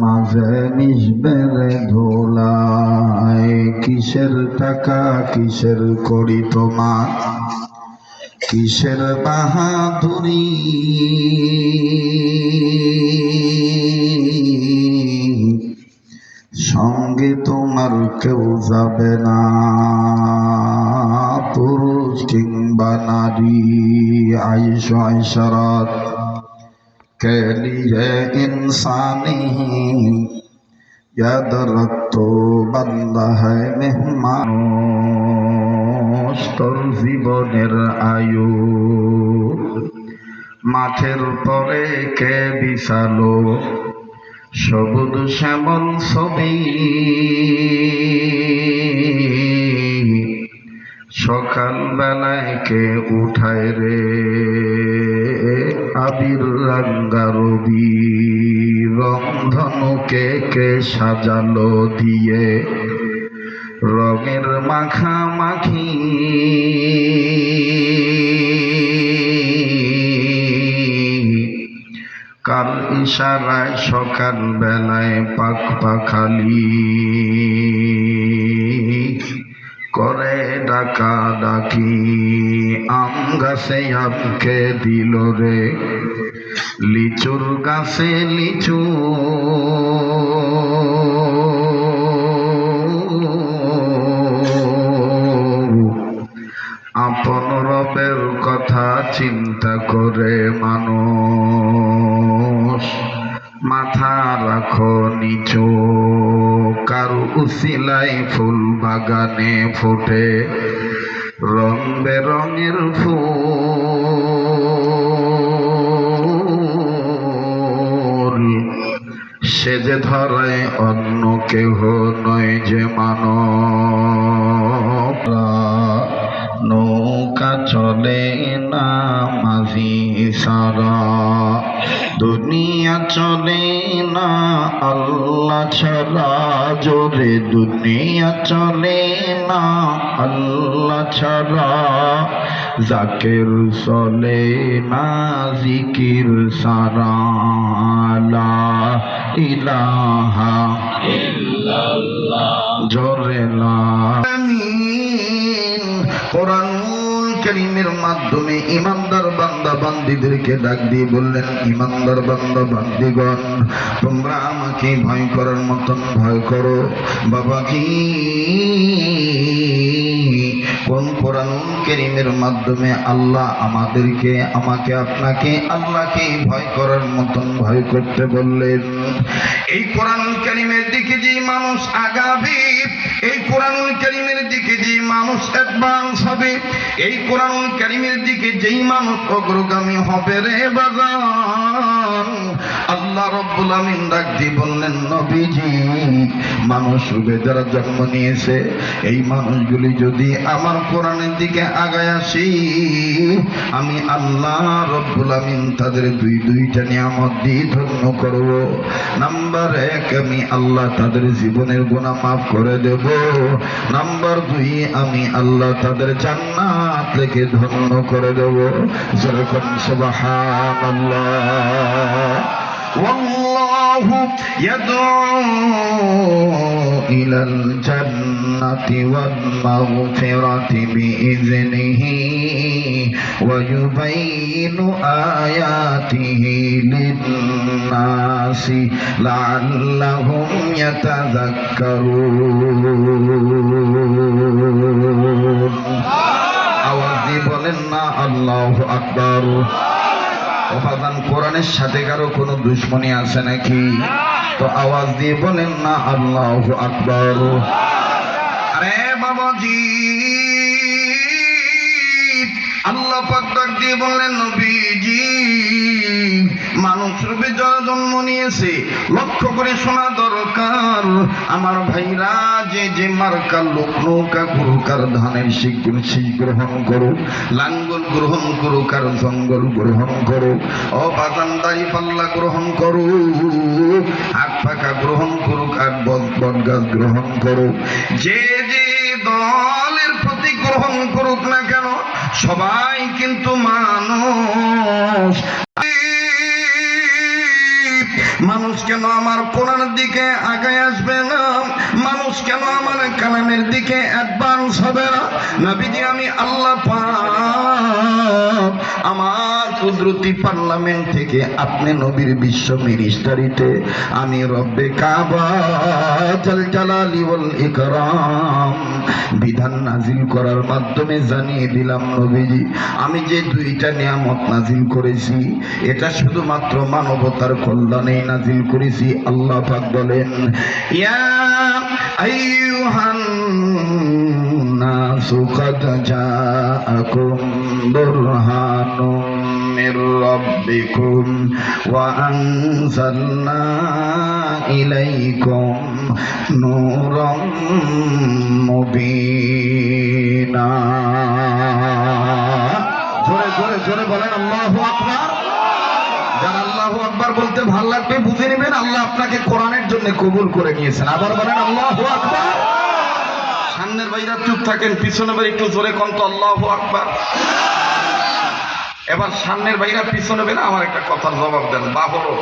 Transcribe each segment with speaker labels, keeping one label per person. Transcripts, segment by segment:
Speaker 1: মাঝে নিসবেরে ধোলায় কিসের টাকা কিসের করি তোমার কিসের বাহাদুরি সঙ্গে তোমার কেউ যাবে না পুরুষ কিংবা নারী আয়েশা ইশারাত के लिए इंसानी यादरत तो बंदा है मेहमान তোর জীবনের আয়ু মাঠের পরে কে বিছালো সবুজ শ্যামল ছবি সকাল বেলায় কে উঠায় রে আবির রাঙ্গা রবি রংধনুকে কে সাজালো দিয়ে রঙের মাখামাখি কাল ইশারায় সকাল বেলায় পাক পাখালি করে ডাকা ডাকি আম গাছে আমকে দিল রে লিচুর গাছে লিচু আপন রবের কথা চিন্তা করে মানুষ মাথা রাখো নিচু কারু উসিলাই ফুল বাগানে ফোটে রং বেরঙের ফুল সে যে ধরায় অন্য কেহ নয় যে মানব নৌকা চলে না মাঝি সারা দুনিয়া চলে না আল্লাহ ছাড়া জোরে দুনিয়া চলে না আল্লাহ ছাড়া জাকির চলে না জিকির সারা লা ইলাহা ইল্লাল্লাহ জোরে লা কোরআনুল কারীমের মাধ্যমে ইমানদার বান্দা বান্দীদেরকে ডাক দিয়ে বললেন ইমানদার বান্দা বান্দীগণ তোমরা আমাকে ভয় করার মতন ভয় করো বাবাজি কোন কোরআনুল কারীমের মাধ্যমে আল্লাহ আমাদেরকে আমাকে আপনাকে আল্লাহকে ভয় করার মতন ভয় করতে বললেন এই কোরআনুল কারীমের দিকে যে মানুষ আগাবে এই কোরআনুল কারীমের দিকে যে মানুষ অ্যাডভান্স হবে এই কোরআনুল কারীমের দিকে যেই মানুষ অগ্রগামী হবে রে বাজান আল্লাহ রাব্বুল আমিন ডাক দিয়ে বললেন নবীজি মানুষ রূপে যারা জন্ম নিয়েছে এই মানুষগুলি যদি আমার কোরআনের দিকে আগায় আসি আমি আল্লাহ রাব্বুল আমিন তাদের দুইটা নিয়ামত দিয়ে ধন্য করব নাম্বার 1 আমি আল্লাহ তাদের জীবনের গুনাহ মাফ করে দেব নাম্বার 2 আমি আল্লাহ তাদের জান্নাত থেকে ধন্য করে দেব যেরকম সুবহানাল্লাহ والله يدعو إلى الجنة والمغفرة بإذنه ويبين آياته للناس لعلهم يتذكرون আওয়াজ দিয়ে বলেন না আল্লাহু আকবার ওয়াদান কোরআনের সাথে কারো কোনো দুশমনি আছে নাকি তো আওয়াজ দিয়ে বলেন না আল্লাহু আকবার আরে বাবাজি আল্লাহ পাক ডাক দিয়ে বললেন নবীজি মানুষ রূপে যারা জন্ম নিয়েছে লক্ষ্য করে শোনা দরকার আমার ভাইরা যে যে মার্কা লোক নৌকা করুক আর ধানের শীষ গ্রহণ করুক লাঙ্গল গ্রহণ করুক আর জঙ্গল গ্রহণ করুক অবাজানদারি পাল্লা গ্রহণ করুক হাত পাকা গ্রহণ করুক আর বট গাছ গ্রহণ করুক যে যে দলের প্রতি গ্রহণ করুক না কেন সবাই কিন্তু মানুষ মানুষ কেন আমার কোরআনের দিকে আগায় আসবে না? মানুষ কেন আমার কালামের দিকে অ্যাডভান্স হবে না? নবীজি, আমি আল্লাহ পাক আমার কুদরতি পার্লামেন্ট থেকে আপনি নবীর বিশ্ব মিনিস্টারিতে আমি রব্বে কাবা জাল জালালি ওয়াল ইকরাম বিধান নাজিল করার মাধ্যমে জানিয়ে দিলাম, নবীজি আমি যে দুইটা নিয়ামত নাজিল করেছি এটা শুধুমাত্র মানবতার কল্যাণে নাজিল করেছি। আল্লাহ পাক বলেন, ইয়া আইয়ুহান নাসু কাদ জাআকুম বুরহানুম মির রাব্বিকুম ওয়া আনজালনা ইলাইকুম নূরাম মুবিনা। জোরে জোরে জোরে বলেন আল্লাহু আকবার। যারা আল্লাহু আকবার বলতে ভালো লাগবে বুঝে নেবেন আল্লাহ আপনাকে কোরআনের জন্য কবুল করে নিয়েছেন। আবার বলেন আল্লাহু আকবার। সামনের ভাইরা চুপ থাকেন, পিছনে ভাই একটু জোরে কোন তো আল্লাহু আকবার। এবার সামনের ভাইরা পিছনে বেরা আমার একটা কথার জবাব দেন। বাবরো,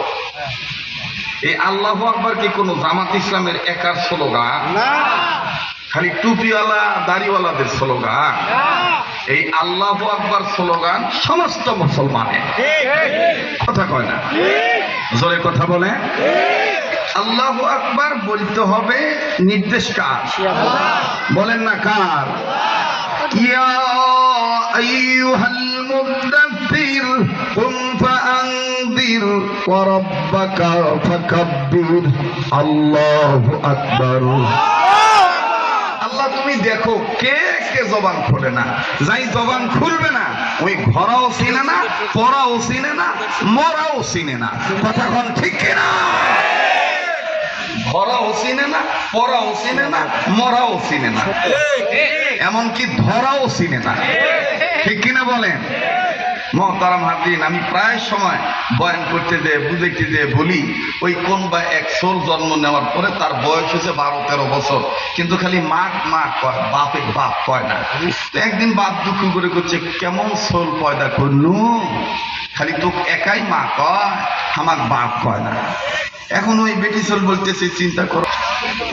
Speaker 1: এই আল্লাহু আকবার কি কোনো জামাত ইসলামের একার স্লোগান না, খালি টুপিওয়ালা দাড়িওয়ালাদের স্লোগান? এই আল্লাহু আকবার স্লোগান সমস্ত মুসলমানের। কথা কয় না, জোরে কথা বলে। আল্লাহু আকবার বলতে হবে, নির্দেশ কার? বলেন না কার? ইয়া আইয়ুহাল মুদ্দাথির কুম ফাআনদির ওয়া রাব্বাকা ফাকাব্বির আল্লাহু আকবার। আল্লাহ তুমি দেখো কে কে জবান খোলে না। যাই জবান খুলবে না ওই ঘরাও চিনে না, পড়াও চিনে না, মরাও চিনে না। কথা কোন ঠিক কিনা? ঘরাও চিনে না, পড়াও চিনে না, মরাও চিনে না, এমনকি ধরাও চিনে না। ঠিক কিনা বলেন? মহতারাম হাজিরিন, আমি প্রায় সময় বয়ান করতে যেয়ে বুঝাইতে যেয়ে বলি, ওই কোন বা এক সোল জন্ম নেওয়ার পরে তার বয়স হচ্ছে 12-13 বছর, কিন্তু খালি মা মা কয়, বাপে বাপ কয় না। তো একদিন বাপ দুঃখ করে করছে, কেমন সোল পয়দা করলু, খালি তো একাই মা কয়, আমার বাপ কয় না। এখন ওই বেটি সোল বলতেছে, চিন্তা করো,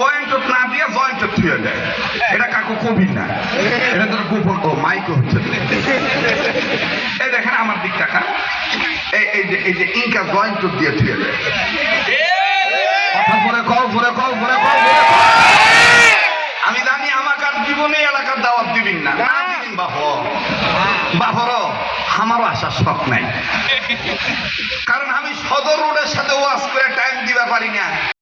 Speaker 1: পয়েন্ট না দিয়ে জয়েন্ট থুয়ে দেয়। এটা কাকু কবি না, এটা তোর গোপন ও মাইক হচ্ছে। এই দেখেন আমার দিক টাকা, এই যে ইনকা জয়েন্ট দিয়ে থুয়ে দেয়। কথা পরে কও, পরে কও, পরে কও। আমি জানি আমাকে আর জীবনে এলাকার দাওয়াত দিবেন না, না দিবেন বাপর, আমারও আসার শখ নাই, কারণ আমি সদর রোডের সাথে ওয়াজ করে টাইম দিতে পারি না।